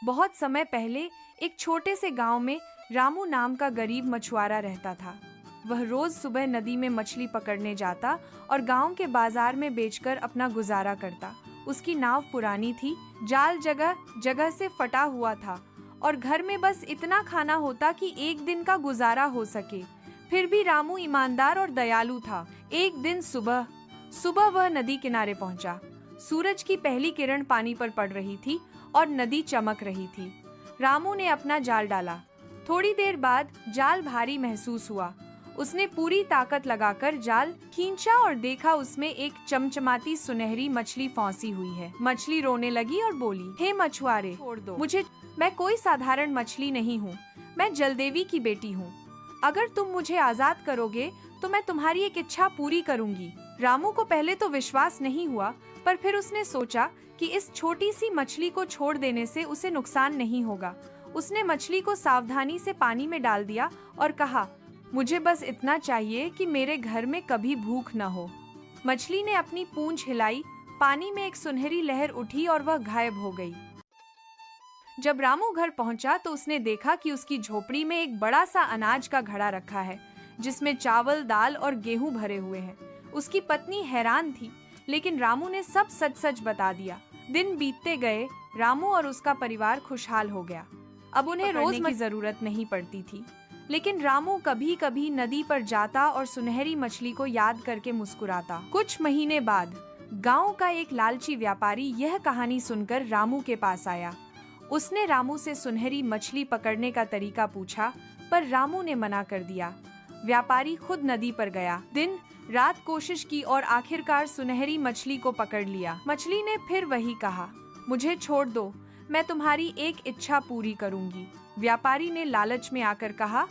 बहुत समय पहले एक छोटे से गांव में रामू नाम का गरीब मछुआरा रहता था। वह रोज सुबह नदी में मछली पकड़ने जाता और गांव के बाजार में बेचकर अपना गुजारा करता। उसकी नाव पुरानी थी, जाल जगह जगह से फटा हुआ था और घर में बस इतना खाना होता कि एक दिन का गुजारा हो सके। फिर भी रामू ईमानदार और दयालु था। एक दिन सुबह सुबह वह नदी किनारे पहुंचा। सूरज की पहली किरण पानी पर पड़ रही थी और नदी चमक रही थी। रामू ने अपना जाल डाला। थोड़ी देर बाद जाल भारी महसूस हुआ। उसने पूरी ताकत लगाकर जाल खींचा और देखा उसमें एक चमचमाती सुनहरी मछली फंसी हुई है। मछली रोने लगी और बोली, हे मछुआरे, छोड़ दो मुझे, मैं कोई साधारण मछली नहीं हूँ, मैं जलदेवी की बेटी हूँ। अगर तुम मुझे आजाद करोगे तो मैं तुम्हारी एक इच्छा पूरी करूंगी। रामू को पहले तो विश्वास नहीं हुआ, पर फिर उसने सोचा कि इस छोटी सी मछली को छोड़ देने से उसे नुकसान नहीं होगा। उसने मछली को सावधानी से पानी में डाल दिया और कहा, मुझे बस इतना चाहिए कि मेरे घर में कभी भूख न हो। मछली ने अपनी पूंछ हिलाई, पानी में एक सुनहरी लहर उठी और वह गायब हो गई। जब रामू घर पहुंचा तो उसने देखा कि उसकी झोपड़ी में एक बड़ा सा अनाज का घड़ा रखा है, जिसमें चावल, दाल और गेहूं भरे हुए हैं। उसकी पत्नी हैरान थी, लेकिन रामू ने सब सच सच बता दिया। दिन बीतते गए, रामू और उसका परिवार खुशहाल हो गया। अब उन्हें रोज की जरूरत नहीं पड़ती थी, लेकिन रामू कभी कभी नदी पर जाता और सुनहरी मछली को याद करके मुस्कुराता। कुछ महीने बाद गांव का एक लालची व्यापारी यह कहानी सुनकर रामू के पास आया। उसने रामू से सुनहरी मछली पकड़ने का तरीका पूछा, पर रामू ने मना कर दिया। व्यापारी खुद नदी पर गया, दिन रात कोशिश की और आखिरकार सुनहरी मछली को पकड़ लिया। मछली ने फिर वही कहा, मुझे छोड़ दो, मैं तुम्हारी एक इच्छा पूरी करूंगी। व्यापारी ने लालच में आकर कहा,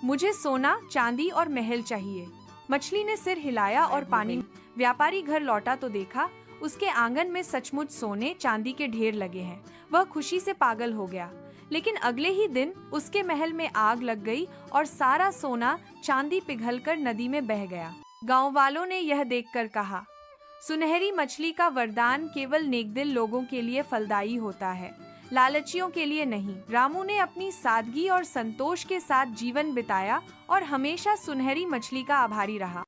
मुझे सोना, चांदी और महल चाहिए। मछली ने सिर हिलाया और पानी। व्यापारी घर लौटा तो देखा उसके आंगन में सचमुच सोने चांदी के ढेर लगे हैं। वह खुशी से पागल हो गया, लेकिन अगले ही दिन उसके महल में आग लग गई और सारा सोना चांदी पिघलकर नदी में बह गया। गांव वालों ने यह देखकर कहा, सुनहरी मछली का वरदान केवल नेकदिल लोगों के लिए फलदायी होता है, लालचियों के लिए नहीं। रामू ने अपनी सादगी और संतोष के साथ जीवन बिताया और हमेशा सुनहरी मछली का आभारी रहा।